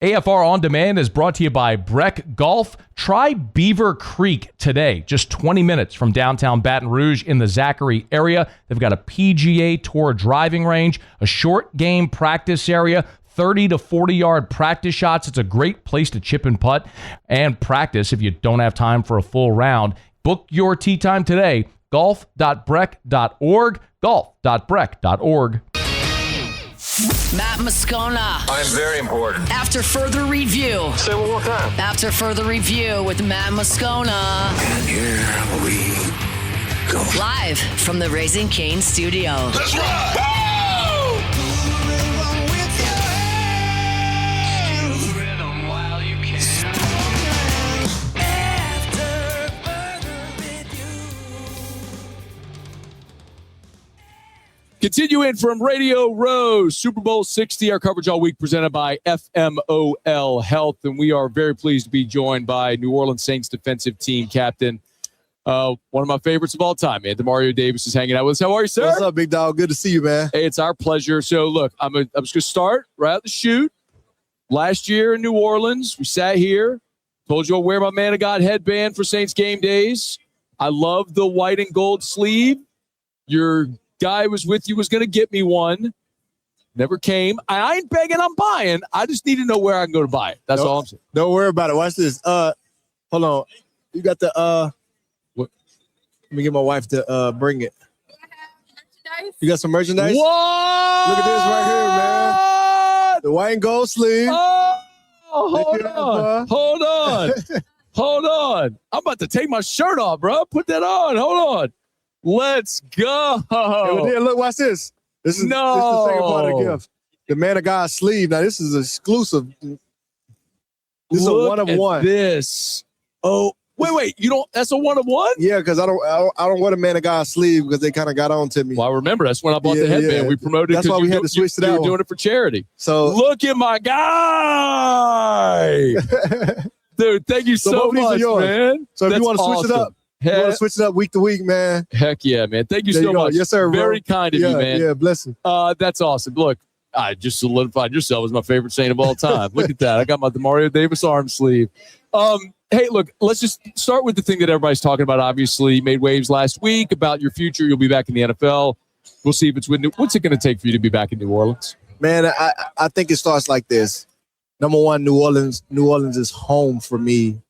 AFR On Demand is brought to you by Breck Golf. Try Beaver Creek today, just 20 minutes from downtown Baton Rouge in the Zachary area. They've got a PGA Tour driving range, a short game practice area, 30 to 40-yard practice shots. It's a great place to chip and putt and practice if you don't have time for a full round. Book your tee time today, golf.breck.org, golf.breck.org. Matt Moscona. I'm very important. After further review. Say it one more time. After further review with Matt Moscona. And here we go. Live from the Raising Cane studio. Let's rock! Continuing from Radio Row, Super Bowl 60, our coverage all week presented by FMOL Health. And we are very pleased to be joined by New Orleans Saints defensive team captain, one of my favorites of all time, man. Demario Davis is hanging out with us. How are you, sir? What's up, big dog? Good to see you, man. Hey, it's our pleasure. So, look, I'm just going to start right out the chute. Last year in New Orleans, we sat here, told you I'll wear my Man of God headband for Saints game days. I love the white and gold sleeve. Your guy was with you, was going to get me one. Never came. I ain't begging, I'm buying. I just need to know where I can go to buy it. That's all I'm saying. Don't worry about it. Watch this. Hold on. You got the what? Let me get my wife to bring it. You got some merchandise? What? Look at this right here, man. The white and gold sleeve. Oh, hold on. I'm about to take my shirt off, bro. Put that on. Hold on. Let's go. Hey, look, watch this. This is the second part of the gift. The Man of God sleeve. Now, this is exclusive. This is a one of one. This. Oh, wait. You don't. That's a one of one. Yeah, because I don't wear the Man of God sleeve because they kind of got on to me. Well, I remember that's when I bought the headband. Yeah. We promoted. That's why we had to switch to that. You were doing it for charity. So look at my guy, dude. Thank you so much, man. So if you want to switch it up. You want to switch it up week to week, man? Heck yeah, man. Thank you so much. Yes, sir, bro. Very kind of you, man. Yeah, bless him. That's awesome. Look, I just solidified yourself as my favorite Saint of all time. Look at that. I got my Demario Davis arm sleeve. Hey, look, let's just start with the thing that everybody's talking about. Obviously, you made waves last week about your future. You'll be back in the NFL. We'll see if it's with what's it going to take for you to be back in New Orleans? Man, I think it starts like this. Number one, New Orleans is home for me.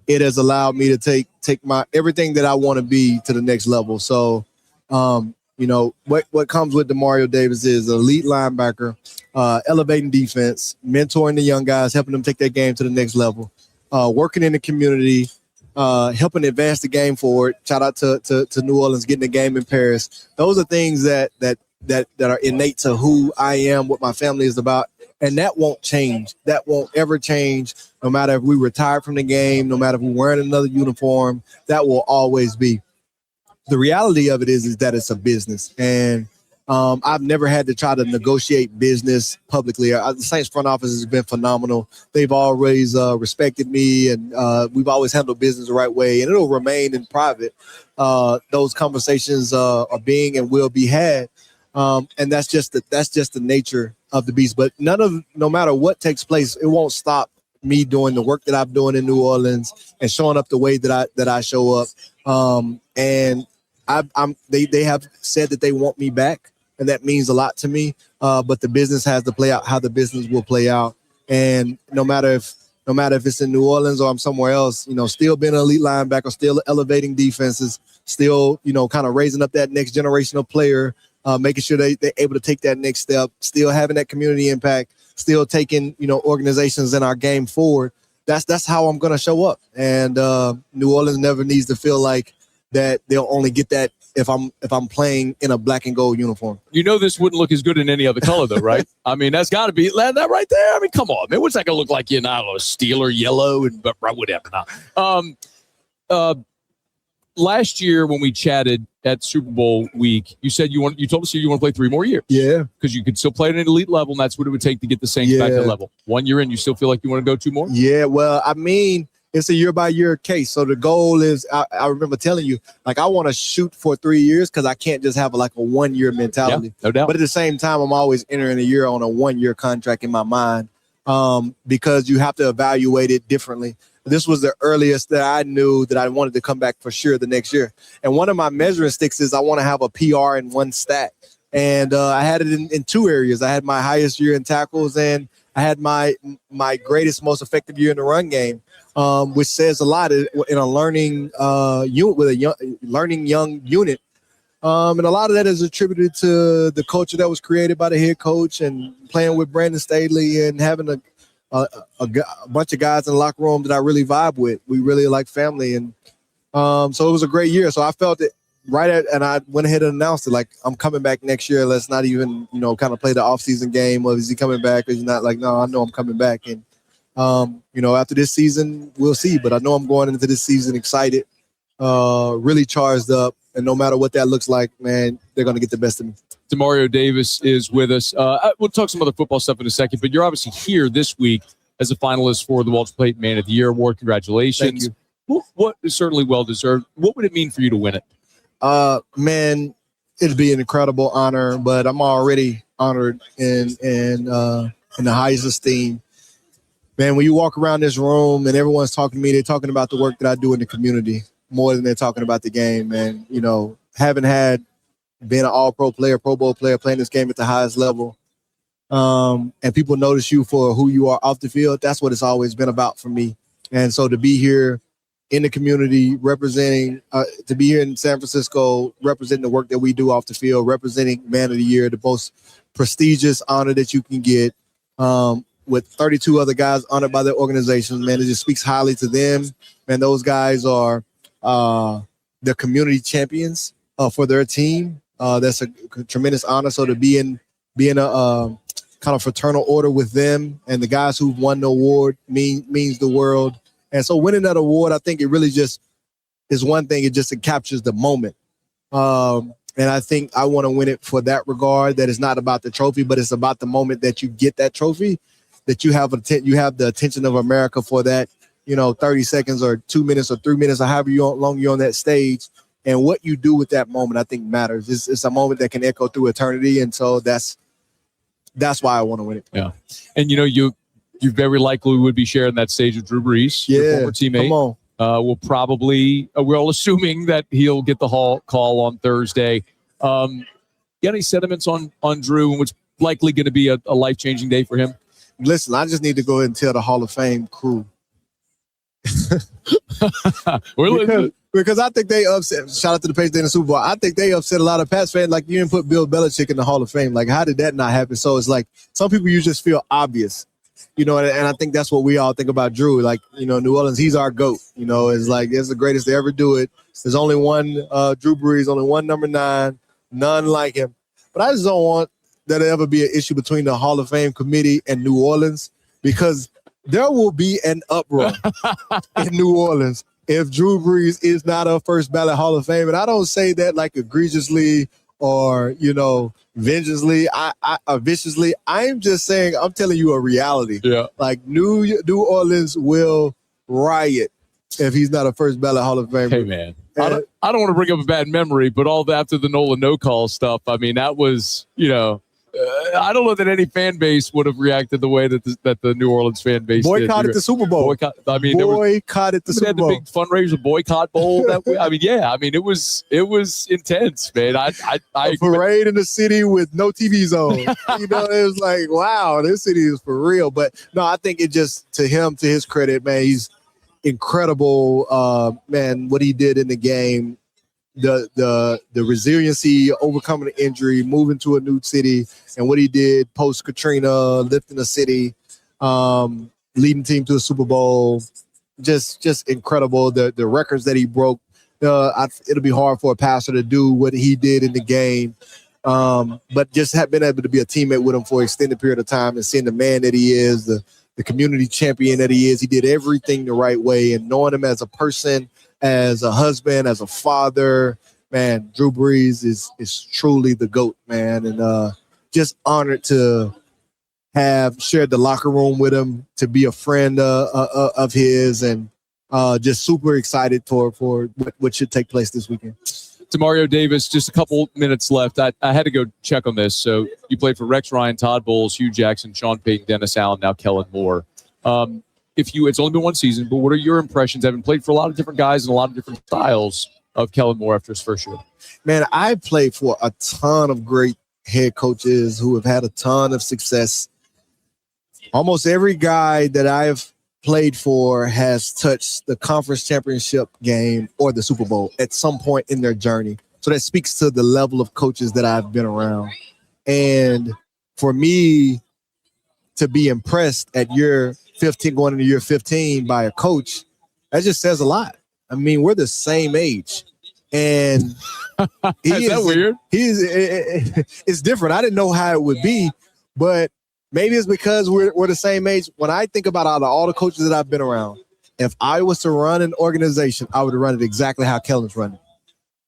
It has allowed me to take my everything that I want to be to the next level. So, what comes with Demario Davis is an elite linebacker, elevating defense, mentoring the young guys, helping them take their game to the next level, working in the community, helping advance the game forward. Shout out to New Orleans getting the game in Paris. Those are things that are innate to who I am, what my family is about. And that won't change. That won't ever change, no matter if we retire from the game, no matter if we're wearing another uniform. That will always be. The reality of it is that it's a business. And I've never had to try to negotiate business publicly. The Saints front office has been phenomenal. They've always respected me, and we've always handled business the right way. And it'll remain in private. Those conversations are being and will be had. And that's just the nature of the beast. But no matter what takes place, it won't stop me doing the work that I'm doing in New Orleans and showing up the way that I show up. And they have said that they want me back, and that means a lot to me. But the business has to play out how the business will play out. And no matter if it's in New Orleans or I'm somewhere else, still being an elite linebacker, still elevating defenses, still, kind of raising up that next generational player, making sure they're able to take that next step, still having that community impact, still taking, organizations in our game forward. That's how I'm going to show up. And New Orleans never needs to feel like that they'll only get that if I'm playing in a black and gold uniform. This wouldn't look as good in any other color, though, right? I mean, that's got to be that right there. I mean, come on, man. What's that going to look like? Steel or yellow and whatever. Last year when we chatted at Super Bowl week, you said you told us you want to play 3 more years. Yeah. Because you could still play at an elite level, and that's what it would take to get the Saints back to that level. 1 year in, you still feel like you want to go 2 more? Yeah, well, I mean, it's a year-by-year case. So the goal is, I remember telling you, I want to shoot for 3 years because I can't just have a 1 year mentality. Yeah, no doubt. But at the same time, I'm always entering a year on a 1 year contract in my mind. because you have to evaluate it differently. This was the earliest that I knew that I wanted to come back for sure the next year. And one of my measuring sticks is I want to have a PR in one stat. And I had it in two areas. I had my highest year in tackles, and I had my greatest, most effective year in the run game, which says a lot in a learning unit with a learning young unit. And a lot of that is attributed to the culture that was created by the head coach and playing with Brandon Staley and having a bunch of guys in the locker room that I really vibe with. We really like family. And so it was a great year. So I felt it and I went ahead and announced it, like, I'm coming back next year. Let's not even, kind of play the offseason game of, is he coming back? Or is he not? Like, no, I know I'm coming back. And, after this season, we'll see. But I know I'm going into this season excited, really charged up. And no matter what that looks like, man, they're going to get the best of me. Demario Davis is with us. We'll talk some other football stuff in a second, but you're obviously here this week as a finalist for the Walter Payton Man of the Year Award. Congratulations. Thank you. What is certainly well-deserved. What would it mean for you to win it? Man, it'd be an incredible honor, but I'm already honored in the highest esteem. Man, when you walk around this room and everyone's talking to me, they're talking about the work that I do in the community more than they're talking about the game. And, being an all-pro player, Pro Bowl player, playing this game at the highest level, and people notice you for who you are off the field, that's what it's always been about for me. And so to be here in the community representing, to be here in San Francisco, representing the work that we do off the field, representing Man of the Year, the most prestigious honor that you can get, with 32 other guys honored by their organizations, man, it just speaks highly to them. Man, those guys are the community champions for their team. That's a tremendous honor. So to be in a kind of fraternal order with them and the guys who've won the award means the world. And so winning that award, I think it really just is one thing. It captures the moment. And I think I want to win it for that regard, that it's not about the trophy, but it's about the moment that you get that trophy, that you have the attention of America for that, 30 seconds or 2 minutes or 3 minutes or however long you're on that stage. And what you do with that moment, I think, matters. It's a moment that can echo through eternity. And so that's why I want to win it. Yeah. And, you very likely would be sharing that stage with Drew Brees, your former teammate. Come on. We're all assuming that he'll get the call on Thursday. Got any sentiments on Drew and what's likely going to be a life-changing day for him? Listen, I just need to go ahead and tell the Hall of Fame crew. Because I think they upset. Shout out to the Patriots in the Super Bowl. I think they upset a lot of Pats fans. Like, you didn't put Bill Belichick in the Hall of Fame. Like, how did that not happen? So it's like some people, you just feel obvious, and I think that's what we all think about Drew. Like, New Orleans, he's our GOAT. It's like, it's the greatest to ever do it. There's only one Drew Brees, only one number 9, none like him. But I just don't want there to ever be an issue between the Hall of Fame committee and New Orleans, because there will be an uproar in New Orleans if Drew Brees is not a first ballot Hall of Fame. And I don't say that like egregiously or, viciously. I'm just saying, I'm telling you a reality. Yeah. Like, New Orleans will riot if he's not a first ballot Hall of Fame. Hey, man, I don't want to bring up a bad memory, but all after the Nolan no-call stuff, I mean, that was, I don't know that any fan base would have reacted the way that the New Orleans fan base boycotted did. The Super Bowl. Boycotted the Super Bowl. They had the big fundraiser boycott bowl. It was intense, man. A parade in the city with no TVs on. It was like, wow, this city is for real. But no, I think it just, to his credit, man, he's incredible. Man, what he did in the game. The resiliency, overcoming the injury, moving to a new city, and what he did post Katrina, lifting the city, leading the team to a Super Bowl, just incredible. The records that he broke, it'll be hard for a passer to do what he did in the game, but just have been able to be a teammate with him for an extended period of time and seeing the man that he is, the community champion that he is. He did everything the right way, and knowing him as a person, as a husband, as a father, man, Drew Brees is truly the GOAT, man. And just honored to have shared the locker room with him, to be a friend of his, and just super excited for what should take place this weekend. Demario Davis, just a couple minutes left. I had to go check on this. So you played for Rex Ryan, Todd Bowles, Hugh Jackson, Sean Payton, Dennis Allen, now Kellen Moore. It's only been one season, but what are your impressions, having played for a lot of different guys and a lot of different styles, of Kellen Moore after his first year? Man, I played for a ton of great head coaches who have had a ton of success. Almost every guy that I've played for has touched the conference championship game or the Super Bowl at some point in their journey. So that speaks to the level of coaches that I've been around. And for me to be impressed at year 15, going into year 15 by a coach, that just says a lot. I mean, we're the same age. And is that weird? It's different. I didn't know how it would be, but maybe it's because we're the same age. When I think about out of all the coaches that I've been around, if I was to run an organization, I would run it exactly how Kellen's running.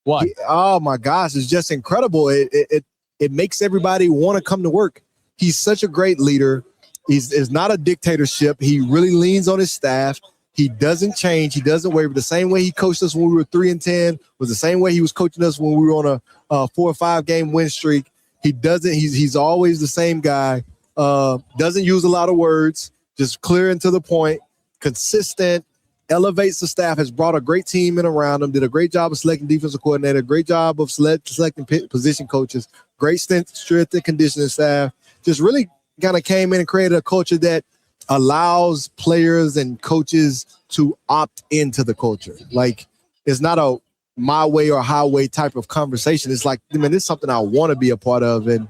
Why? Oh my gosh, it's just incredible. It makes everybody want to come to work. He's such a great leader. It's not a dictatorship. He really leans on his staff. He doesn't change. He doesn't waver. The same way he coached us when we were 3-10 was the same way he was coaching us when we were on a 4 or 5 game win streak. He doesn't. He's always the same guy. Doesn't use a lot of words. Just clear and to the point. Consistent. Elevates the staff. Has brought a great team in around him. Did a great job of selecting defensive coordinator. Great job of selecting position coaches. Great strength and conditioning staff. Just really kind of came in and created a culture that allows players and coaches to opt into the culture. Like, it's not a my way or highway type of conversation. It's like, man, this is something I want to be a part of. And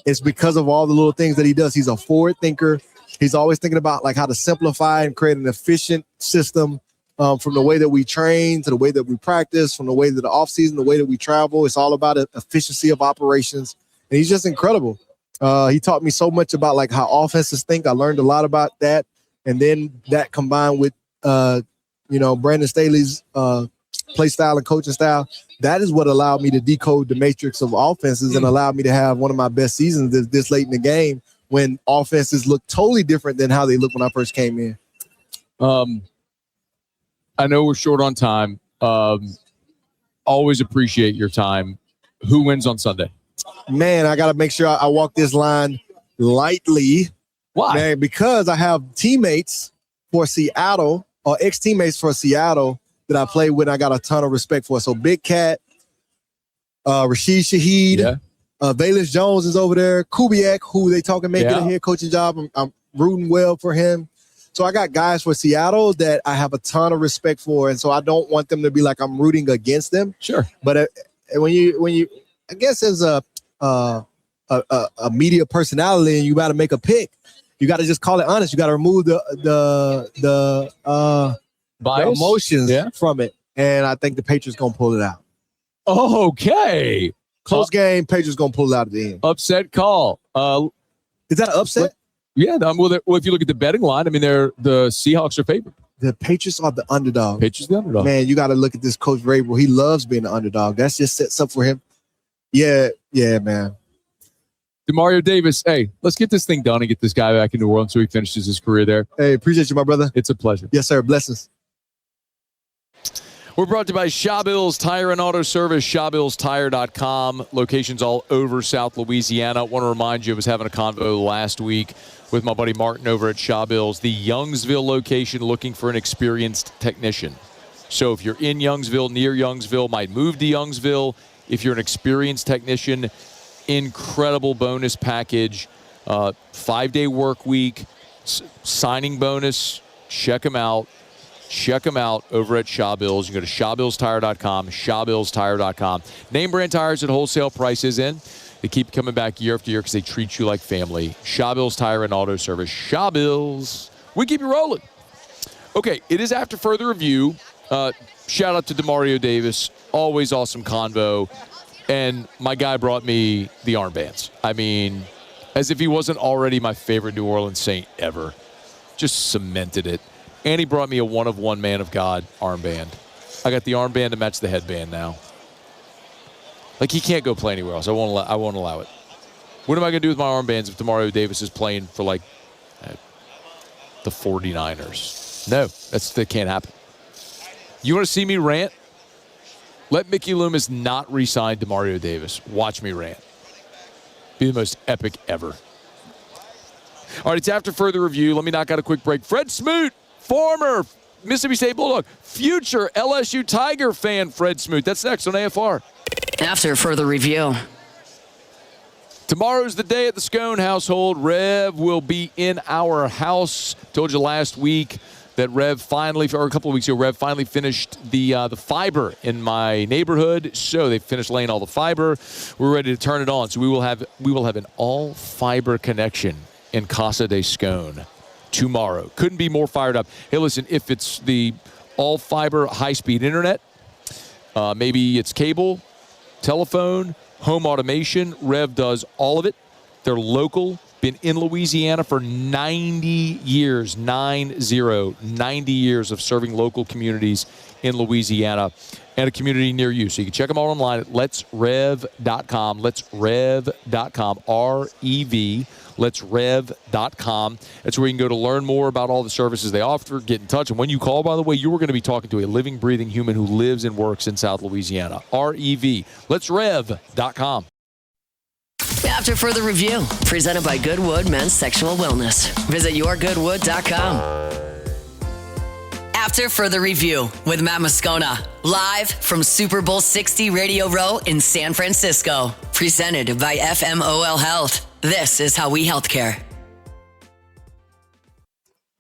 it's because of all the little things that he does. He's a forward thinker. He's always thinking about like how to simplify and create an efficient system, from the way that we train to the way that we practice, from the way that the offseason, the way that we travel. It's all about efficiency of operations. And he's just incredible. He taught me so much about like how offenses think. I learned a lot about that. And then that combined with, Brandon Staley's play style and coaching style, that is what allowed me to decode the matrix of offenses and allowed me to have one of my best seasons this late in the game when offenses look totally different than how they looked when I first came in. I know we're short on time. Always appreciate your time. Who wins on Sunday? Man, I got to make sure I walk this line lightly. Why? Man, because I have teammates for Seattle or ex-teammates for Seattle that I play with and I got a ton of respect for. So Big Cat, Rashid Shaheed, Valence Jones is over there. Kubiak, who they talking making a head coaching job. I'm rooting well for him. So I got guys for Seattle that I have a ton of respect for. And so I don't want them to be like I'm rooting against them. Sure. But when you I guess as a media personality and you got to make a pick, you got to just call it honest. You got to remove the emotions from it. And I think the Patriots going to pull it out. Okay. Close game. Patriots going to pull it out at the end. Upset call. Is that an upset? Yeah. Well, if you look at the betting line, I mean, the Seahawks are favored. The Patriots are the underdog. Patriots the underdog. Man, you got to look at this Coach Vrabel. He loves being the underdog. That's just sets up for him. Yeah, man. Demario Davis, hey, let's get this thing done and get this guy back in New Orleans so he finishes his career there. Hey, appreciate you, my brother. It's a pleasure. Yes, sir. Blessings. We're brought to you by Shawbills Tire and Auto Service, ShawbillsTire.com. Locations all over South Louisiana. I want to remind you, I was having a convo last week with my buddy Martin over at Shawbills, the Youngsville location, looking for an experienced technician. So if you're in Youngsville, near Youngsville, might move to Youngsville, if you're an experienced technician, incredible bonus package, 5-day work week, signing bonus. Check them out. Check them out over at Shawbills. You can go to ShawbillsTire.com, ShawbillsTire.com. Name brand tires at wholesale prices in. They keep coming back year after year because they treat you like family. Shawbills Tire and Auto Service. Shawbills. We keep you rolling. Okay, it is after further review. Shout out to Demario Davis. Always awesome convo. And my guy brought me the armbands. I mean, as if he wasn't already my favorite New Orleans Saint ever. Just cemented it. And he brought me a one-of-one Man of God armband. I got the armband to match the headband now. Like, he can't go play anywhere else. I won't allow it. What am I going to do with my armbands if Demario Davis is playing for, like, the 49ers? No, that can't happen. You want to see me rant? Let Mickey Loomis not re-sign Demario Davis. Watch me rant. Be the most epic ever. All right, it's after further review. Let me knock out a quick break. Fred Smoot, former Mississippi State Bulldog, future LSU Tiger fan Fred Smoot. That's next on AFR. After further review. Tomorrow's the day at the Scone household. Rev will be in our house. Told you last week that Rev finally, or a couple of weeks ago, Rev finally finished the fiber in my neighborhood. So they finished laying all the fiber. We're ready to turn it on. So we will have an all fiber connection in Casa de Scone tomorrow. Couldn't be more fired up. Hey, listen, if it's the all fiber high speed internet, maybe it's cable, telephone, home automation, Rev does all of it. They're local, been in Louisiana for 90 years, 90 years of serving local communities in Louisiana and a community near you. So you can check them out online at letsrev.com, letsrev.com, R-E-V, letsrev.com. That's where you can go to learn more about all the services they offer, get in touch. And when you call, by the way, you are going to be talking to a living, breathing human who lives and works in South Louisiana. R-E-V, letsrev.com. After further review, presented by Goodwood Men's Sexual Wellness. Visit yourgoodwood.com. After further review with Matt Moscona, live from Super Bowl 60 Radio Row in San Francisco. Presented by FMOL Health. This is how we healthcare.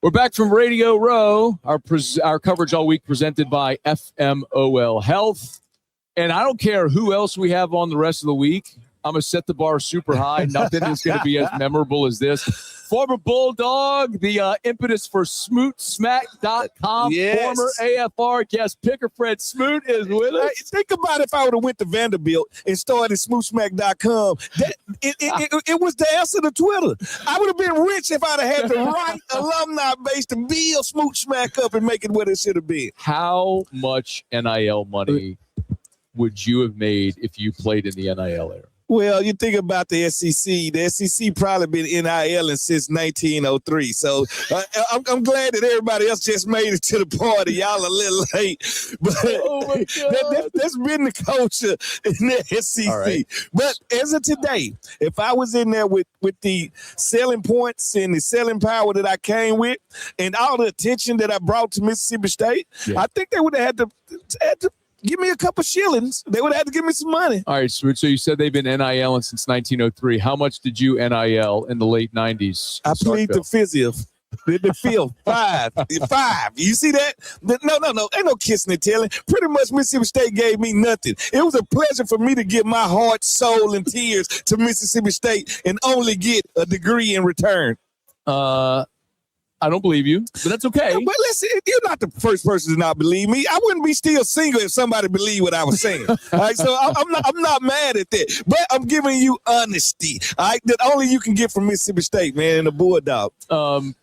We're back from Radio Row, our coverage all week presented by FMOL Health. And I don't care who else we have on the rest of the week. I'm going to set the bar super high. Nothing is going to be as memorable as this. Former Bulldog, the impetus for SmootSmack.com, yes. Former AFR guest picker Fred Smoot is with us. Hey, think about if I would have went to Vanderbilt and started SmootSmack.com. It was the answer to Twitter. I would have been rich if I'd have had the right alumni base to build SmootSmack up and make it what it should have been. How much NIL money would you have made if you played in the NIL era? Well, you think about the SEC. The SEC probably been NILing since 1903. So I'm glad that everybody else just made it to the party. Y'all a little late. But that's been the culture in the SEC. Right. But as of today, if I was in there with the selling points and the selling power that I came with and all the attention that I brought to Mississippi State, I think they would have had to give me a couple shillings. They would have to give me some money. All right, Smoot. So you said they've been NILing since 1903. How much did you NIL in the late 90s? I played the physio. The field, five. You see that? No. Ain't no kissing and telling. Pretty much Mississippi State gave me nothing. It was a pleasure for me to give my heart, soul, and tears to Mississippi State and only get a degree in return. I don't believe you, but that's okay. But listen, you're not the first person to not believe me. I wouldn't be still single if somebody believed what I was saying. All right, so I'm not mad at that. But I'm giving you honesty, all right, that only you can get from Mississippi State, man, and the Bulldog.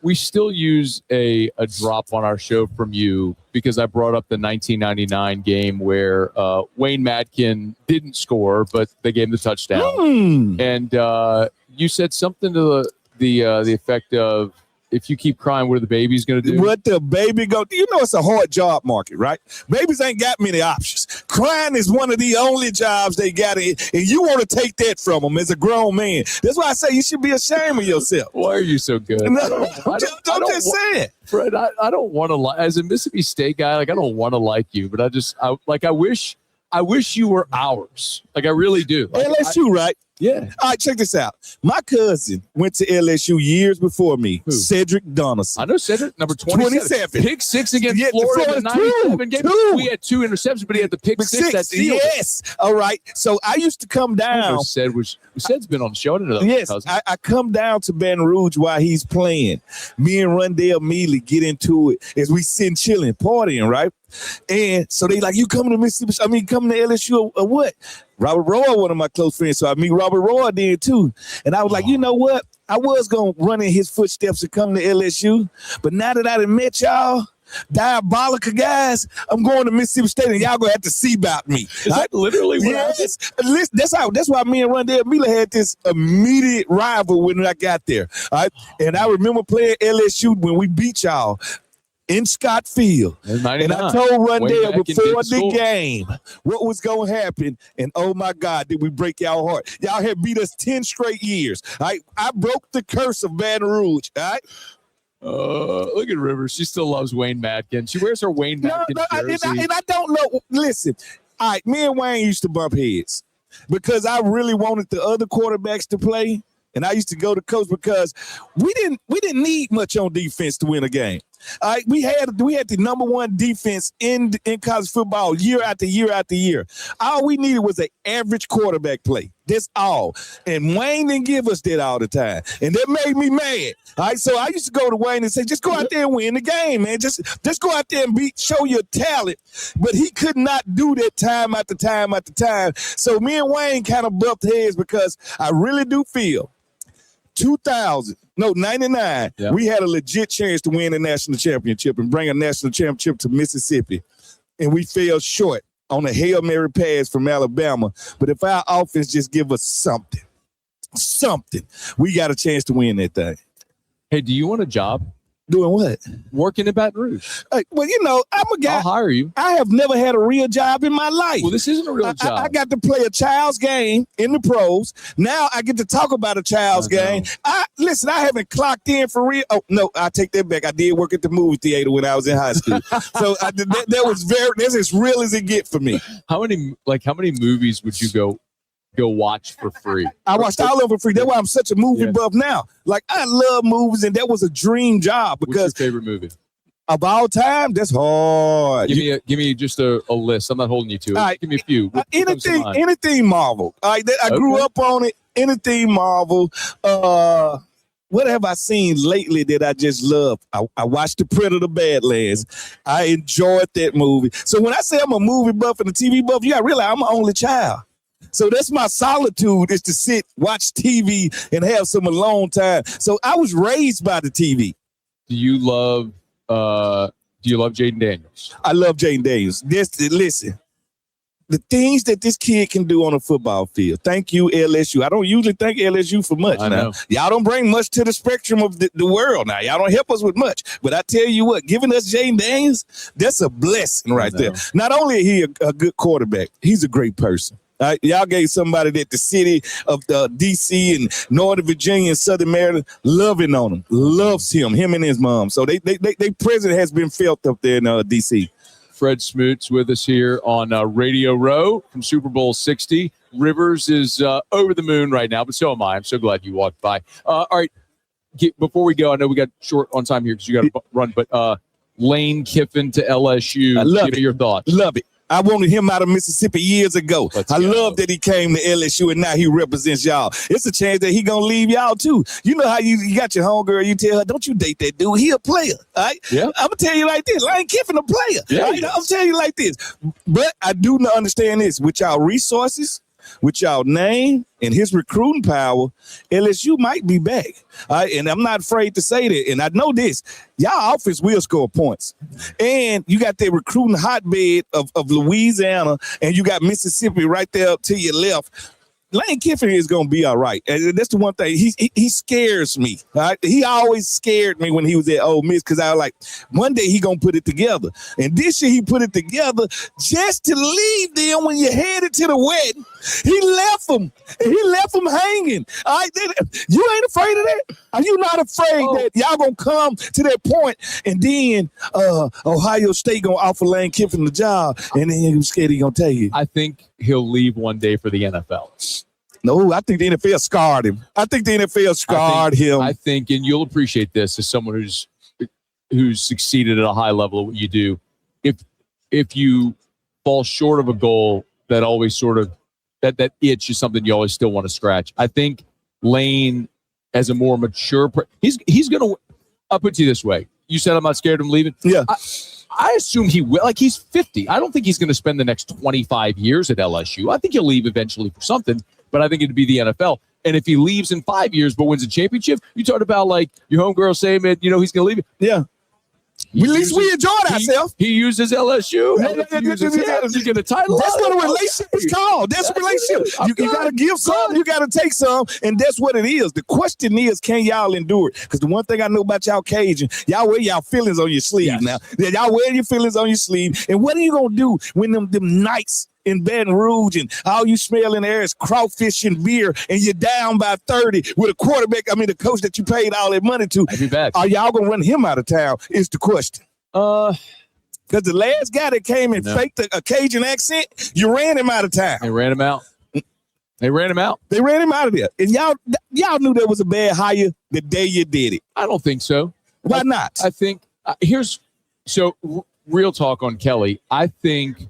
We still use a drop on our show from you because I brought up the 1999 game where Wayne Madkin didn't score, but they gave him the touchdown. And you said something to the effect of, if you keep crying, what are the babies going to do? What the baby go? You know, it's a hard job market, right? Babies ain't got many options. Crying is one of the only jobs they got, and you want to take that from them as a grown man. That's why I say you should be ashamed of yourself. Why are you so good? No, I'm just saying. Fred, I don't want to as a Mississippi State guy, like I don't want to like you, but I wish you were ours. Like I really do. Like, LSU, right? Yeah. All right, check this out. My cousin went to LSU years before me. Who? Cedric Donaldson. I know Cedric, number 27. Pick six against Florida. We had two interceptions, but he had the pick six. That sealed. Yes. All right. So I used to come down. Ced's been on the show. I didn't know that. Yes. I come down to Baton Rouge while he's playing. Me and Rondell Mealy get into it as we sit chilling, partying, right? And so they like, you coming to Mississippi? I mean, coming to LSU or what? Robert Roy, one of my close friends. So I meet Robert Roy then too. And I was like, you know what? I was going to run in his footsteps and come to LSU. But now that I done met y'all, diabolical guys, I'm going to Mississippi State and y'all going to have to see about me. Is that literally what happened? That's why me and Rondell Mealy had this immediate rival when I got there. All right? And I remember playing LSU when we beat y'all. in Scott Field. And I told Rondell before the game what was going to happen. And, oh, my God, did we break y'all heart. Y'all have beat us 10 straight years. I broke the curse of Baton Rouge. All right? Look at Rivers. She still loves Wayne Madkin. She wears her Wayne Madkin jersey. And I don't know. Listen, all right, me and Wayne used to bump heads because I really wanted the other quarterbacks to play. And I used to go to coach because we didn't need much on defense to win a game. All right, we had the number one defense in college football year after year after year. All we needed was an average quarterback play. That's all. And Wayne didn't give us that all the time. And that made me mad. All right, so I used to go to Wayne and say, just go out there and win the game, man. Just go out there and show your talent. But he could not do that time after time after time. So me and Wayne kind of bumped heads because I really do feel 99, we had a legit chance to win a national championship and bring a national championship to Mississippi. And we fell short on a Hail Mary pass from Alabama. But if our offense just give us something, we got a chance to win that thing. Hey, do you want a job? Doing what? Working in Baton Rouge. Well, I'm a guy. I'll hire you. I have never had a real job in my life. Well, this isn't a real job. I got to play a child's game in the pros. Now I get to talk about a child's game. Listen, I haven't clocked in for real. Oh, no, I take that back. I did work at the movie theater when I was in high school. So that's as real as it get for me. How many movies would you go watch for free? I watched all of them for free. That's why I'm such a movie buff now. Like, I love movies, and that was a dream job. Because what's your favorite movie? Of all time, that's hard. Give me just a list. I'm not holding you to it. Right. Give me a few. Anything Marvel. I grew up on it. Anything Marvel. What have I seen lately that I just love? I watched The Predator Badlands. I enjoyed that movie. So when I say I'm a movie buff and a TV buff, you got to realize I'm an only child. So that's my solitude, is to sit, watch TV, and have some alone time. So I was raised by the TV. Do you love Jaden Daniels? I love Jaden Daniels. Listen, the things that this kid can do on a football field. Thank you, LSU. I don't usually thank LSU for much. Now, y'all don't bring much to the spectrum of the world now. Y'all don't help us with much. But I tell you what, giving us Jaden Daniels, that's a blessing right there. Not only is he a good quarterback, he's a great person. Y'all gave somebody that the city of D.C. and Northern Virginia and Southern Maryland loving on him, loves him and his mom. So they president has been felt up there in D.C. Fred Smoot's with us here on Radio Row from Super Bowl 60. Rivers is over the moon right now, but so am I. I'm so glad you walked by. All right, before we go, I know we got short on time here because you got to run, but Lane Kiffin to LSU. Give me your thoughts. Love it. I wanted him out of Mississippi years ago. I love that he came to LSU and now he represents y'all. It's a chance that he gonna leave y'all too. You know how you got your homegirl, you tell her, don't you date that dude. He a player. All right? Yeah. I'm gonna tell you like this. Lane Kiffin a player. Yeah, right? I'm telling you like this. But I do not understand this. With y'all resources, with y'all name and his recruiting power, LSU might be back. And I'm not afraid to say that. And I know this. Y'all offense will score points. And you got that recruiting hotbed of Louisiana, and you got Mississippi right there up to your left. Lane Kiffin is going to be all right. And that's the one thing. He scares me. Right? He always scared me when he was at Ole Miss because I was like, one day he going to put it together. And this year he put it together just to leave them when you're headed to the wedding. He left them. He left them hanging. All right? You ain't afraid of that? Are you not afraid that y'all going to come to that point and then Ohio State going to offer Lane Kiffin the job and then you're scared he going to tell you? I think he'll leave one day for the NFL. No, I think the NFL scarred him. I think the NFL scarred him. I think, and you'll appreciate this as someone who's succeeded at a high level at what you do. If you fall short of a goal, that always sort of that itch is something you always still want to scratch. I think Lane, as a more mature, he's going to. I'll put it to you this way: you said I'm not scared of him leaving. Yeah. I assume he will. Like, he's 50. I don't think he's going to spend the next 25 years at LSU. I think he'll leave eventually for something, but I think it'd be the NFL. And if he leaves in 5 years but wins a championship, you talked about, like, your homegirl saying, man, he's going to leave. Yeah. At least we enjoyed ourselves. He uses LSU. LSU uses him. You get a title. That's what a relationship is called. That's a relationship. You got to give some, you got to take some, and that's what it is. The question is, can y'all endure it? Because the one thing I know about y'all Cajun, y'all wear y'all feelings on your sleeve now. Y'all wear your feelings on your sleeve. And what are you going to do when them nights in Baton Rouge and all you smell in the air is crawfish and beer and you're down by 30 with a quarterback, the coach that you paid all that money to? I'd be back. Are y'all going to run him out of town is the question. Because the last guy that came and faked a Cajun accent, you ran him out of town. They ran him out. They ran him out. They ran him out of there. And y'all knew that was a bad hire the day you did it. I don't think so. Why not? I think real talk on Kelly. I think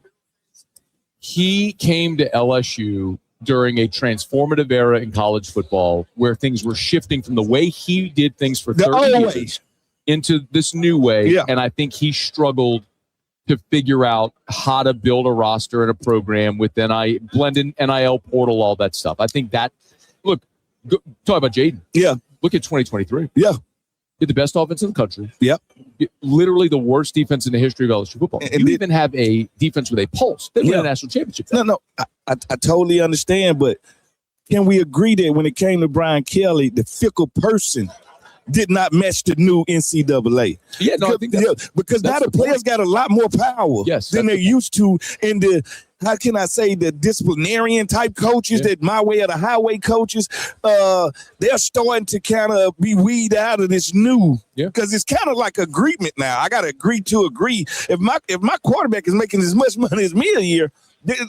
he came to LSU during a transformative era in college football where things were shifting from the way he did things for 30 years into this new way. Yeah. And I think he struggled to figure out how to build a roster and a program with blend in NIL portal, all that stuff. I think that, talk about Jaden. Yeah. Look at 2023. Yeah. You're the best offense in the country. Yep. Literally the worst defense in the history of LSU football. And you even have a defense with a pulse. They win a national championship. No. I totally understand, but can we agree that when it came to Brian Kelly, the fickle person did not match the new NCAA? Yeah, no, I think because now the players got a lot more power than they used to in the, how can I say, the disciplinarian type coaches, that my way or the highway coaches, they're starting to kind of be weeded out of this new, because it's kind of like agreement now. I got to agree to agree. If my quarterback is making as much money as me a year,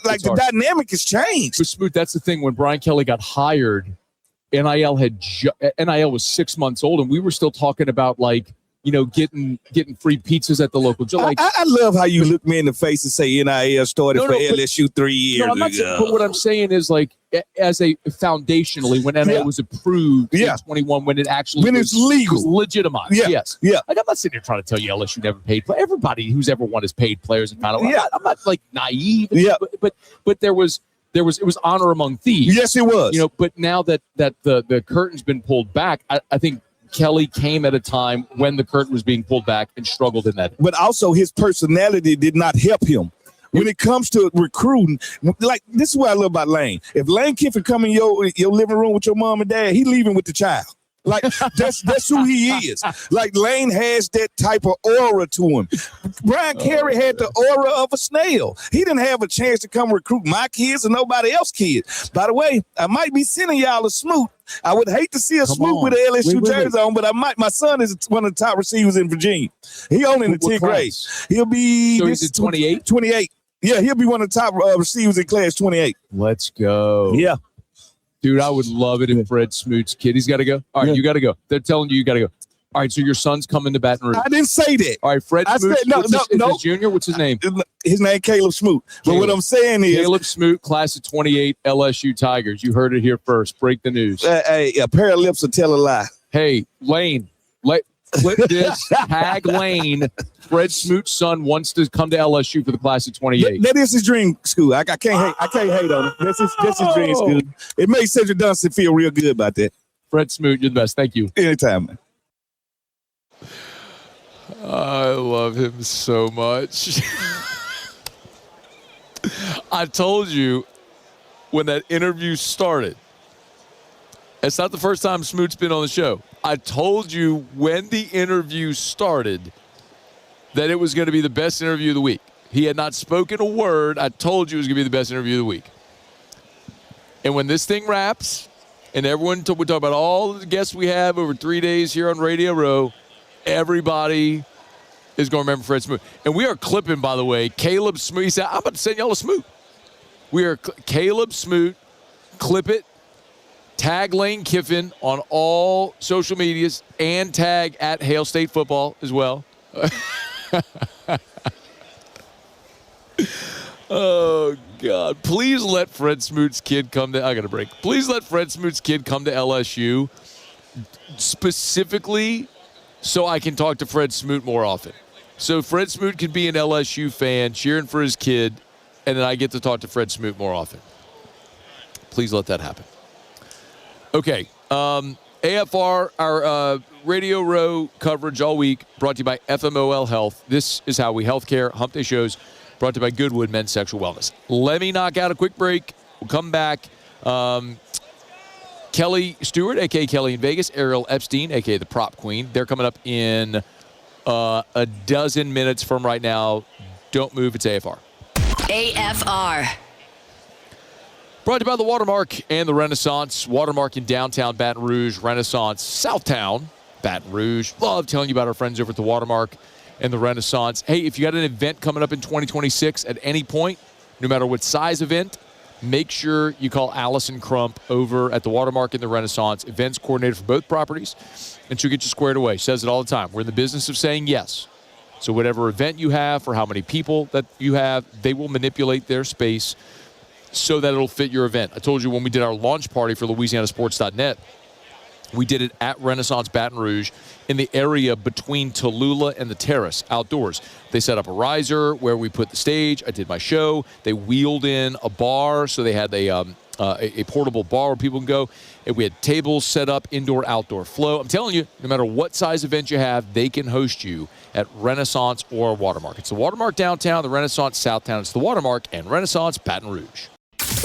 like the dynamic has changed. But Smoot, that's the thing. When Brian Kelly got hired, NIL was 6 months old, and we were still talking about getting free pizzas at the local. I love how you look me in the face and say NIL started for LSU 3 years ago. But what I'm saying is, as a foundationally, when NIL was approved in 21, when it actually it's legal, was legitimized. Yes. I'm not sitting here trying to tell you LSU never paid. Everybody who's ever won has paid players and I'm not naive. But it was honor among thieves. Yes, it was. But now that the curtain's been pulled back, I think Kelly came at a time when the curtain was being pulled back and struggled in that. But also his personality did not help him. When it comes to recruiting, this is what I love about Lane. If Lane Kiffin come in your living room with your mom and dad, he leaving with the child. That's who he is. Lane has that type of aura to him. Brian Carey had the aura of a snail. He didn't have a chance to come recruit my kids or nobody else's kids. By the way, I might be sending y'all a Smoot. I would hate to see a Smoot with an LSU jersey on, but I might. My son is one of the top receivers in Virginia. He only in the 10th grade. He'll be. So he's 28? 28. Yeah, he'll be one of the top receivers in class 28. Let's go. Yeah. Dude, I would love it if Fred Smoot's kid. He's got to go. All right, you got to go. They're telling you got to go. All right, so your son's coming to Baton Rouge. I didn't say that. All right, Fred Smoot. No. His junior? What's his name? His name Caleb Smoot. But what I'm saying is Caleb Smoot, class of 28, LSU Tigers. You heard it here first. Break the news. A pair of lips will tell a lie. Hey, Lane, flip this. Tag Lane. Fred Smoot's son wants to come to LSU for the class of 28. That is his dream school. I can't hate on it. That's his dream school. It made Cedric Dunston feel real good about that. Fred Smoot, you're the best. Thank you. Anytime, man. I love him so much. I told you when that interview started, it's not the first time Smoot's been on the show. I told you when the interview started that it was going to be the best interview of the week. He had not spoken a word. I told you it was going to be the best interview of the week. And when this thing wraps, and we talk about all the guests we have over 3 days here on Radio Row, everybody is going to remember Fred Smoot. And we are clipping, by the way, Caleb Smoot. He said, I'm about to send y'all a Smoot. We are Caleb Smoot. Clip it. Tag Lane Kiffin on all social medias and tag at Hail State Football as well. Oh, God. Please let Fred Smoot's kid come to – I got a break. Please let Fred Smoot's kid come to LSU specifically so I can talk to Fred Smoot more often. So Fred Smoot can be an LSU fan cheering for his kid, and then I get to talk to Fred Smoot more often. Please let that happen. Okay. AFR, our Radio Row coverage all week, brought to you by FMOL Health. This is how we healthcare. Hump Day shows brought to you by Goodwood Men's Sexual Wellness. Let me knock out a quick break. We'll come back. Kelly Stewart, a.k.a. Kelly in Vegas, Ariel Epstein, a.k.a. the Prop Queen. They're coming up in a dozen minutes from right now. Don't move. It's AFR. AFR. Brought to you by the Watermark and the Renaissance. Watermark in downtown Baton Rouge, Renaissance, Southtown, Baton Rouge. Love telling you about our friends over at the Watermark and the Renaissance. Hey, if you got an event coming up in 2026 at any point, no matter what size event, make sure you call Allison Crump over at the Watermark and the Renaissance. Events coordinator for both properties, and she'll get you squared away. She says it all the time. We're in the business of saying yes. So whatever event you have for how many people that you have, they will manipulate their space so that it'll fit your event. I told you when we did our launch party for LouisianaSports.net, we did it at Renaissance Baton Rouge in the area between Tallulah and the Terrace, outdoors. They set up a riser where we put the stage. I did my show. They wheeled in a bar, so they had a portable bar where people can go. And we had tables set up, indoor, outdoor flow. I'm telling you, no matter what size event you have, they can host you at Renaissance or Watermark. It's the Watermark downtown, the Renaissance Southtown. It's the Watermark and Renaissance Baton Rouge.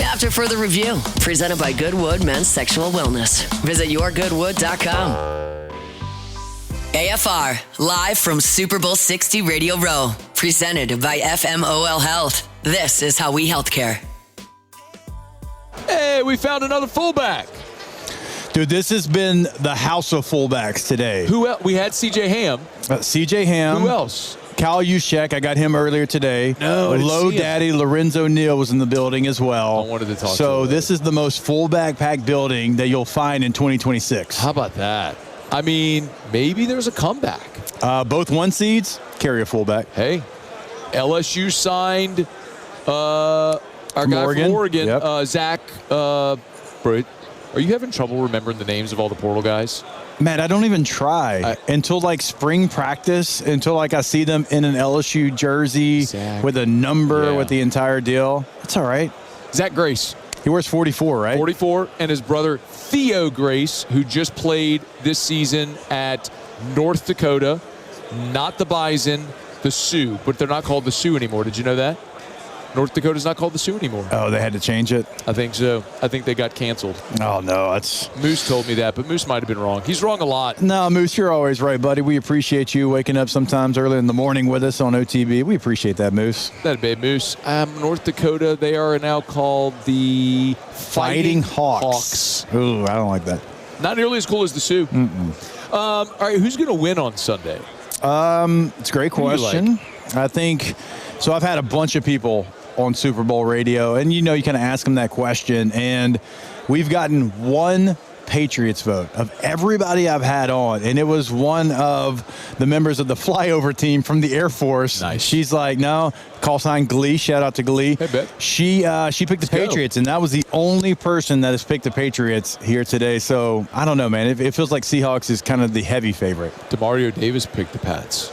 After Further Review, presented by Goodwood Men's Sexual Wellness. Visit yourgoodwood.com. AFR, live from Super Bowl 60 Radio Row, presented by FMOL Health. This is how we healthcare. Hey, we found another fullback. Dude, this has been the house of fullbacks today. Who else? We had C.J. Ham. C.J. Ham. Who else? Cal Juszczyk, I got him earlier today. No, I didn't Low see him. Daddy Lorenzo Neal was in the building as well. I wanted to talk to So him. this is the most fullback packed building that you'll find in 2026. How about that? I mean, maybe there's a comeback. Both one seeds carry a fullback. Hey, LSU signed our guy from Oregon, Yep. Zach. Bro, are you having trouble remembering the names of all the portal guys? Matt, I don't even try until like spring practice, until like I see them in an LSU jersey Zach. with a number, Yeah. with the entire deal. It's all right. Zach Grace, He wears 44, right? 44, and his brother Theo Grace, who just played this season at North Dakota, not the Bison, the Sioux, but they're not called the Sioux anymore. Did you know that? North Dakota's not called the Sioux anymore. Oh, they had to change it? I think so. I think they got canceled. Oh, no, that's... Moose told me that, but Moose might have been wrong. He's wrong a lot. No, Moose, you're always right, buddy. We appreciate you waking up sometimes early in the morning with us on OTB. We appreciate that, Moose. That babe, Moose. North Dakota, they are now called the Fighting Hawks. Ooh, I don't like that. Not nearly as cool as the Sioux. All right, who's going to win on Sunday? It's a great Who do you question. I think, so I've had a bunch of people on Super Bowl radio, and you kind of ask them that question, and we've gotten one Patriots vote of everybody I've had on, and it was one of the members of the flyover team from the Air Force. Nice. She's like, no, call sign Glee, shout out to Glee. Hey, bet. She picked the Patriots, and that was the only person that has picked the Patriots here today. So I don't know, man. It feels like Seahawks is kind of the heavy favorite. Demario Davis picked the Pats.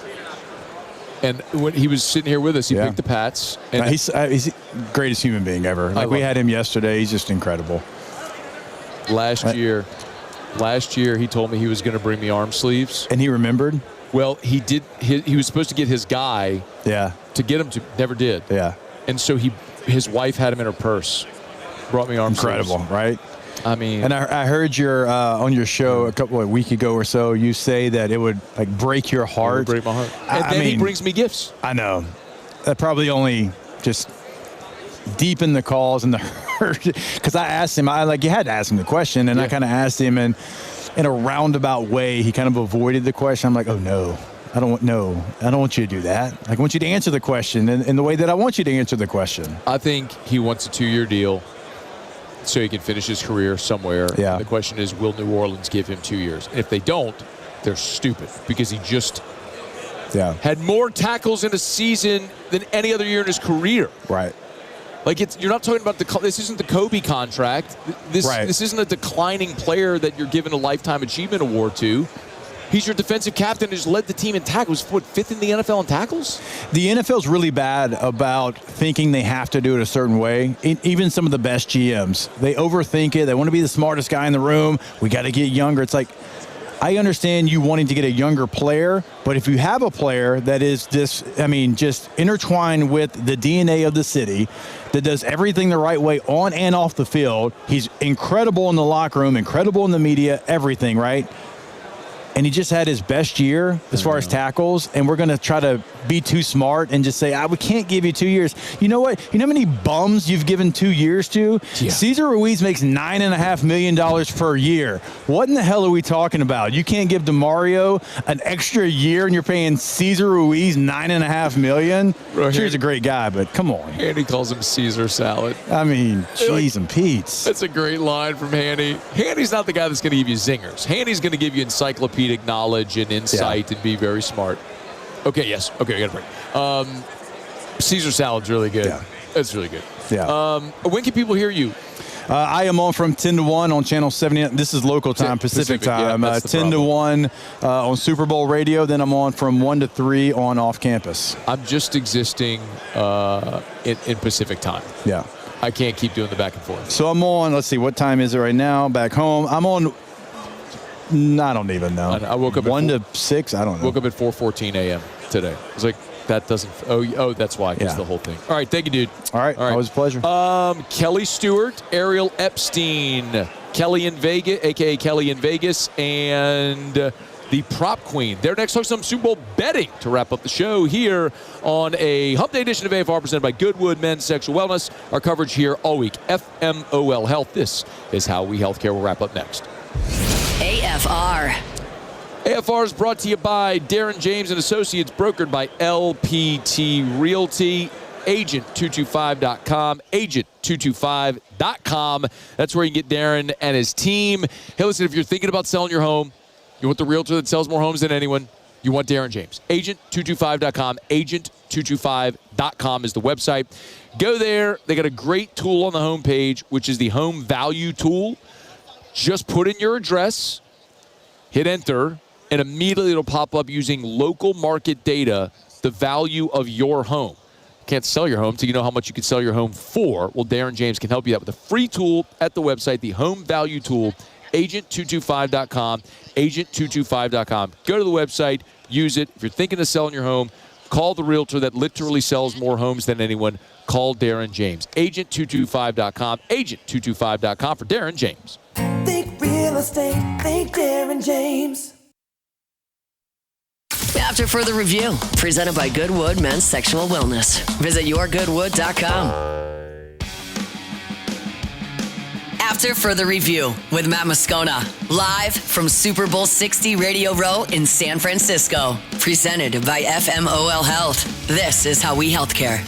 And when he was sitting here with us, he picked the Pats. And He's the greatest human being ever. Like, we had him yesterday. He's just incredible. last year, he told me he was going to bring me arm sleeves. And he remembered? Well, he did. He was supposed to get his guy Yeah. to get him to, never did. Yeah. And so his wife had him in her purse. Brought me arm Incredible, sleeves. right? I mean, And I heard on your show a week ago or so, you say that it would like break your it would heart. break my heart. And I then he mean, brings me gifts. I know. That probably only just deepened the cause and the hurt. Because I asked him, you had to ask him the question, and I kind of asked him, and in a roundabout way, he kind of avoided the question. I'm like, oh no. I don't want you to do that. Like, I want you to answer the question in the way that I want you to answer the question. I think he wants a 2-year deal so he can finish his career somewhere. Yeah. The question is, will New Orleans give him 2 years? And if they don't, they're stupid because he just had more tackles in a season than any other year in his career. Right. Like, you're not talking about this isn't the Kobe contract. This isn't a declining player that you're giving a lifetime achievement award to. He's your defensive captain who's led the team in tackles. What, 5th in the NFL in tackles? The NFL's really bad about thinking they have to do it a certain way. Even some of the best GMs, they overthink it. They want to be the smartest guy in the room. We got to get younger. It's like, I understand you wanting to get a younger player, but if you have a player that is just intertwined with the DNA of the city, that does everything the right way on and off the field, he's incredible in the locker room, incredible in the media, everything, right? And he just had his best year as far as tackles, and we're going to try to be too smart and just say, we can't give you 2 years. You know what? You know how many bums you've given 2 years to? Yeah. Cesar Ruiz makes $9.5 million per year. What in the hell are we talking about? You can't give Demario an extra year, and you're paying Cesar Ruiz $9.5 million? Sure, he's a great guy, but come on. Handy calls him Caesar salad. I mean, cheese and Pete's. That's a great line from Handy. Handy's not the guy that's going to give you zingers. Handy's going to give you encyclopedic knowledge and insight and be very smart. Okay, yes. Okay, I got a break. Caesar salad's really good. Yeah. That's really good. Yeah. When can people hear you? I am on from 10 to 1 on Channel 70. This is local time, Pacific time. Yeah, 10 to 1 on Super Bowl radio. Then I'm on from 1 to 3 on Off Campus. I'm just existing in Pacific time. Yeah. I can't keep doing the back and forth. So I'm on, let's see, what time is it right now? Back home. I'm on, I don't even know. I woke up 1 to 6, I don't know. Woke up at 4:14 a.m. today. I was like, that doesn't, that's why, because the whole thing. All right, thank you, dude. All right. Always a pleasure. Kelly Stewart, Ariel Epstein, Kelly in Vegas, a.k.a. Kelly in Vegas, and the prop queen. They're next host some Super Bowl betting to wrap up the show here on a Hump Day edition of AFR presented by Goodwood Men's Sexual Wellness. Our coverage here all week, FMOL Health. This is How We Healthcare. Will wrap up next. AFR. AFR is brought to you by Darren James and Associates, brokered by LPT Realty. Agent225.com. Agent225.com. That's where you can get Darren and his team. Hey, listen, if you're thinking about selling your home, you want the realtor that sells more homes than anyone, you want Darren James. Agent225.com. Agent225.com is the website. Go there. They got a great tool on the homepage, which is the home value tool. Just put in your address, hit enter, and immediately it'll pop up using local market data, the value of your home. You can't sell your home until you know how much you can sell your home for. Well, Darren James can help you out with a free tool at the website, the home value tool, agent225.com, agent225.com. Go to the website, use it. If you're thinking of selling your home, call the realtor that literally sells more homes than anyone. Call Darren James. Agent225.com, agent225.com for Darren James. Think real estate, think Darren James. After further review, presented by Goodwood Men's Sexual Wellness. Visit yourgoodwood.com. After further review with Matt Moscona, live from Super Bowl 60 Radio Row in San Francisco. Presented by FMOL Health. This is How We Healthcare.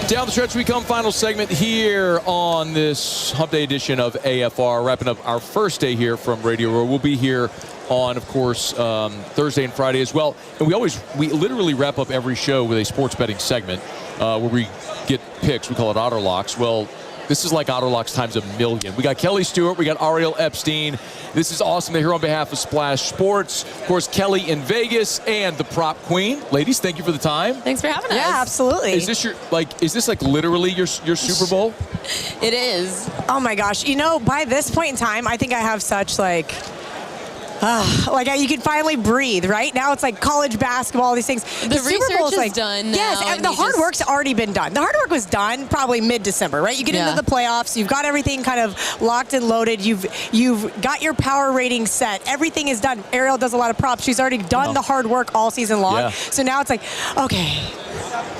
Down the stretch we come, final segment here on this Hump Day edition of AFR. Wrapping up our first day here from Radio Row. We'll be here on, of course, Thursday and Friday as well. And we literally wrap up every show with a sports betting segment where we get picks. We call it Auto Locks. Well, this is like Auto Locks times a million. We got Kelly Stewart. We got Ariel Epstein. This is awesome. They're here on behalf of Splash Sports. Of course, Kelly in Vegas and the prop queen. Ladies, thank you for the time. Thanks for having us. Yeah, absolutely. Is this literally your Super Bowl? It is. Oh my gosh. You know, by this point in time, I think I have such you can finally breathe, right? Now it's like college basketball, all these things. The Super Bowl is done now. Yes, and the hard work's already been done. The hard work was done probably mid-December, right? You get into the playoffs, you've got everything kind of locked and loaded. You've got your power rating set. Everything is done. Ariel does a lot of props. She's already done the hard work all season long. Yeah. So now it's like, okay.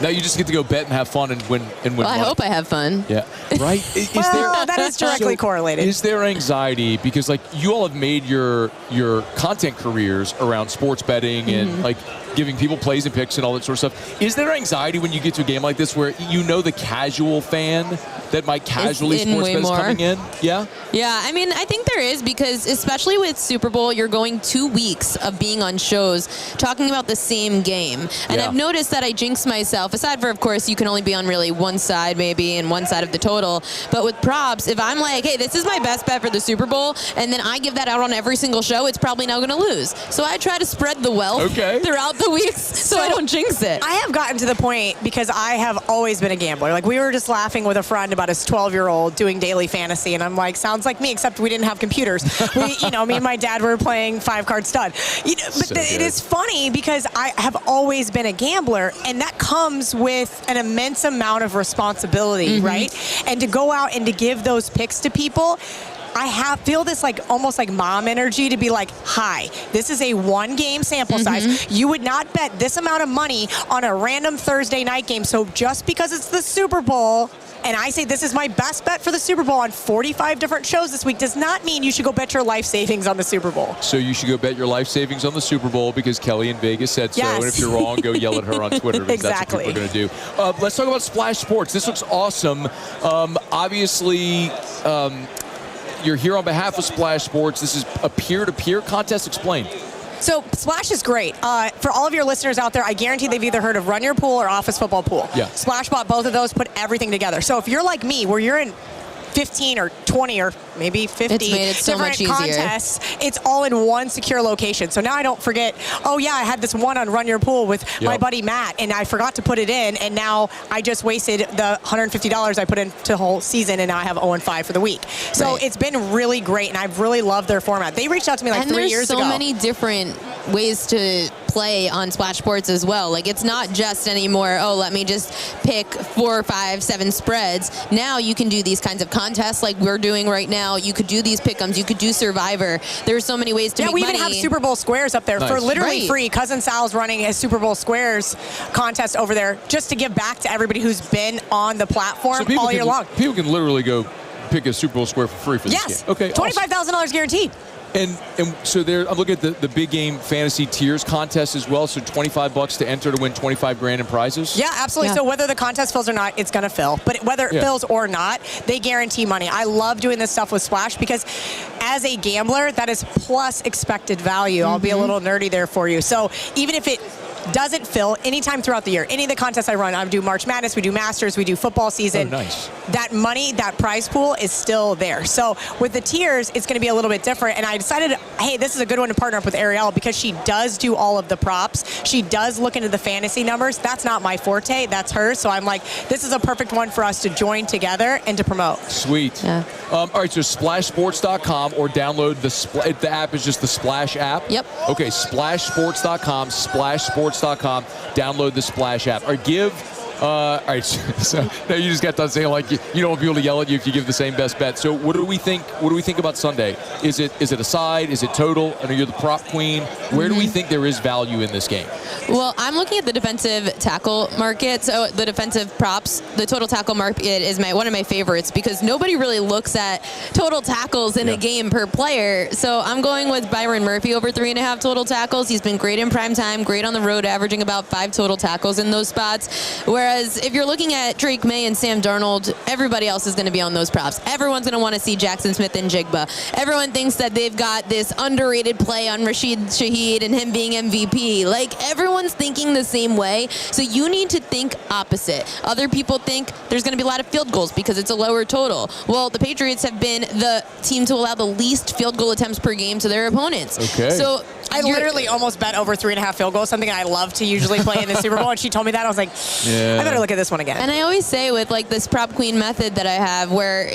Now you just get to go bet and have fun and win. Well, I hope I have fun. Yeah. Right? That is directly correlated. Is there anxiety? Because you all have made your content careers around sports betting and giving people plays and picks and all that sort of stuff. Is there anxiety when you get to a game like this where the casual fan that might casually sports bet is coming in? Yeah? Yeah, I mean, I think there is, because especially with Super Bowl, you're going 2 weeks of being on shows talking about the same game. And I've noticed that I jinx myself yourself, aside for, of course, you can only be on really one side maybe and one side of the total. But with props, if I'm like, hey, this is my best bet for the Super Bowl, and then I give that out on every single show, it's probably not going to lose. So I try to spread the wealth throughout the weeks so I don't jinx it. I have gotten to the point because I have always been a gambler. Like, we were just laughing with a friend about his 12-year-old doing daily fantasy, and I'm like, sounds like me, except we didn't have computers. Me and my dad were playing 5-card stud. It is funny because I have always been a gambler, and that comes with an immense amount of responsibility, right? And to go out and to give those picks to people, I feel this like almost like mom energy to be like, hi, this is a 1-game sample size. You would not bet this amount of money on a random Thursday night game. So just because it's the Super Bowl, and I say this is my best bet for the Super Bowl on 45 different shows this week, does not mean you should go bet your life savings on the Super Bowl. So you should go bet your life savings on the Super Bowl because Kelly in Vegas said so. And if you're wrong, go yell at her on Twitter because that's what people are going to do. Let's talk about Splash Sports. This looks awesome. Obviously, you're here on behalf of Splash Sports. This is a peer-to-peer contest. Explain. So Splash is great. For all of your listeners out there, I guarantee they've either heard of Run Your Pool or Office Football Pool. Yeah. Splash bought both of those, put everything together. So if you're like me, where you're in 15 or 20 or maybe 50 it's made it so different much easier. Contests, it's all in one secure location. So now I don't forget, oh yeah, I had this one on Run Your Pool with my buddy Matt, and I forgot to put it in, and now I just wasted the $150 I put into the whole season, and now I have 0-5 for the week. So it's been really great, and I've really loved their format. They reached out to me like 3 years ago. And there's so many different ways to play on Splash Sports as well. Like, it's not just anymore, oh, let me just pick 4, 5, 7 spreads. Now you can do these kinds of contests like we're doing right now. You could do these pick'ems. You could do Survivor. There's so many ways to make money. Yeah, we even have Super Bowl squares up there for literally free. Cousin Sal's running his Super Bowl squares contest over there just to give back to everybody who's been on the platform all year long. People can literally go pick a Super Bowl square for free for this game. Okay, $25,000 guaranteed. And so there, I'm looking at the big game fantasy tiers contest as well. So $25 to enter to win $25,000 in prizes. Yeah, absolutely. Yeah. So whether the contest fills or not, it's going to fill. But whether it fills or not, they guarantee money. I love doing this stuff with Splash because as a gambler, that is plus expected value. I'll be a little nerdy there for you. So even if it doesn't fill anytime throughout the year, any of the contests I run, I do March Madness, we do Masters, we do football season. Oh, nice. That money, that prize pool is still there. So with the tiers, it's going to be a little bit different. And I decided, hey, this is a good one to partner up with Ariel because she does do all of the props. She does look into the fantasy numbers. That's not my forte. That's hers. So I'm like, this is a perfect one for us to join together and to promote. Sweet. Yeah. All right, so splashsports.com or download the app is just the Splash app? Yep. Okay, splashsports.com, splashsports.com. Download the Splash app. Or all right, so now you just got done saying like you don't want people to yell at you if you give the same best bet. So what do we think? What do we think about Sunday? Is it a side? Is it total? I know you're the prop queen. Where do we think there is value in this game? Well, I'm looking at the defensive tackle market. So the defensive props, the total tackle market is one of my favorites because nobody really looks at total tackles in a game per player. So I'm going with Byron Murphy over 3.5 total tackles. He's been great in prime time, great on the road, averaging about 5 total tackles in those spots. Whereas if you're looking at Drake May and Sam Darnold, everybody else is going to be on those props. Everyone's going to want to see Jackson Smith and Jigba. Everyone thinks that they've got this underrated play on Rashid Shaheed and him being MVP. Like, everyone's thinking the same way. So you need to think opposite. Other people think there's going to be a lot of field goals because it's a lower total. Well, the Patriots have been the team to allow the least field goal attempts per game to their opponents. Okay. So I literally almost bet over 3.5 field goals, something I love to usually play in the Super Bowl. And she told me that. I was like, I better look at this one again. And I always say with like this prop queen method that I have where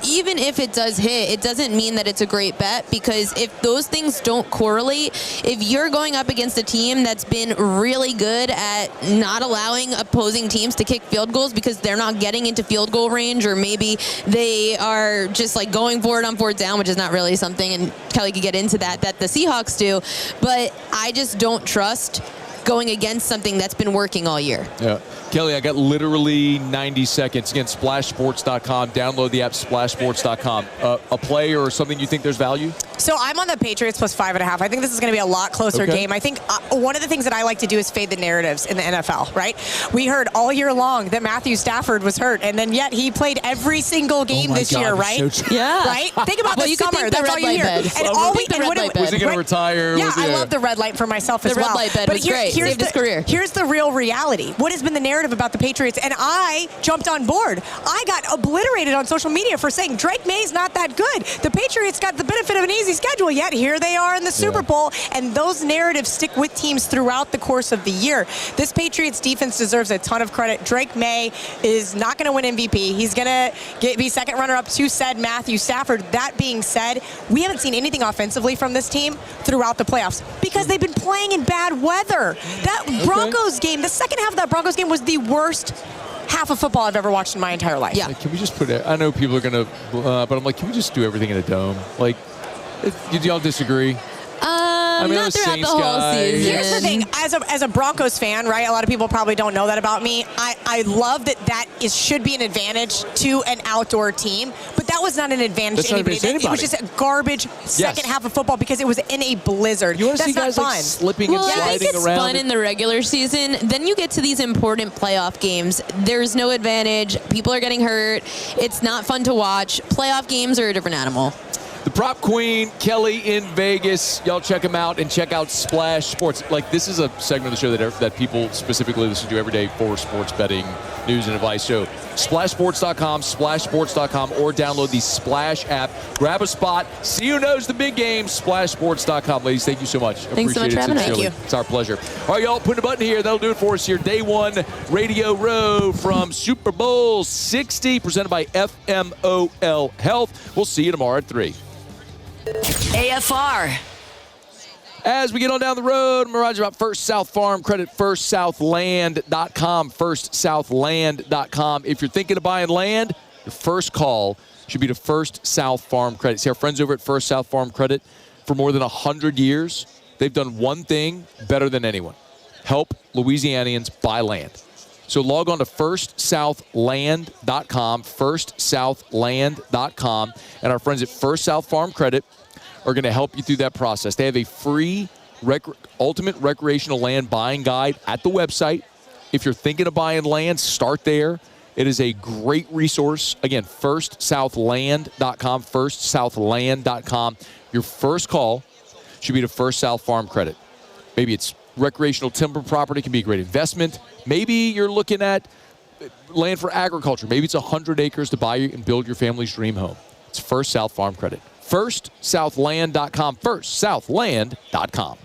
even if it does hit, it doesn't mean that it's a great bet because if those things don't correlate, if you're going up against a team that's been really good at not allowing opposing teams to kick field goals because they're not getting into field goal range or maybe they are just like going for it on 4th down, which is not really something, and Kelly could get into that the Seahawks do, but I just don't trust going against something that's been working all year. Yeah. Kelly, I got literally 90 seconds. Again, splashsports.com. Download the app, splashsports.com. A play or something you think there's value? So So I'm on the Patriots plus 5.5. I think this is going to be a lot closer game. I think one of the things that I like to do is fade the narratives in the NFL, right? We heard all year long that Matthew Stafford was hurt, and then yet he played every single game this year, right? So yeah. Right? Think about the summer. Think That's all you hear. And all we was he going to retire? Yeah, I love the red light for myself as well. The red light bed was great. Saved his career. Here's the real reality. What has been the narrative about the Patriots? And I jumped on board. I got obliterated on social media for saying Drake May's not that good. The Patriots got the benefit of an easy schedule, yet here they are in the Super Bowl, and those narratives stick with teams throughout the course of the year. This Patriots defense deserves a ton of credit. Drake May is not going to win MVP. He's going to be second runner-up to said Matthew Stafford. That being said, we haven't seen anything offensively from this team throughout the playoffs because they've been playing in bad weather. That Broncos game, the second half of that Broncos game was the worst half of football I've ever watched in my entire life. Yeah. Like, can we just put it? I know people are going to, but I'm like, can we just do everything in a dome? Like, do y'all disagree? I mean, not throughout the whole season. Here's the thing. As a Broncos fan, right, a lot of people probably don't know that about me. I love that should be an advantage to an outdoor team, but that was not an advantage to anybody. It was just a garbage second half of football because it was in a blizzard. You want to see That's guys not like fun. slipping and sliding I think it's around? fun in the regular season. Then you get to these important playoff games. There's no advantage. People are getting hurt. It's not fun to watch. Playoff games are a different animal. The prop queen, Kelly in Vegas. Y'all check them out and check out Splash Sports. Like, this is a segment of the show that people specifically listen to every day for sports betting news and advice. So splashsports.com, splashsports.com, or download the Splash app. Grab a spot. See who knows the big game. Splashsports.com. Ladies, thank you so much. Thanks so much for having us. Thank you. It's our pleasure. All right, y'all, put a button here. That'll do it for us here. Day one, Radio Row from Super Bowl 60, presented by FMOL Health. We'll see you tomorrow at 3. AFR. As we get on down the road, I'm going to remind you about First South Farm Credit, firstsouthland.com, firstsouthland.com. If you're thinking of buying land, your first call should be to First South Farm Credit. See our friends over at First South Farm Credit for more than 100 years. They've done one thing better than anyone: help Louisianians buy land. So log on to firstsouthland.com, firstsouthland.com, and our friends at First South Farm Credit are going to help you through that process. They have a free ultimate recreational land buying guide at the website. If you're thinking of buying land, start there. It is a great resource. Again, firstsouthland.com, firstsouthland.com. Your first call should be to First South Farm Credit. Maybe it's recreational timber property, can be a great investment. Maybe you're looking at land for agriculture. Maybe it's 100 acres to buy and build your family's dream home. It's First South Farm Credit. FirstSouthland.com, firstsouthland.com.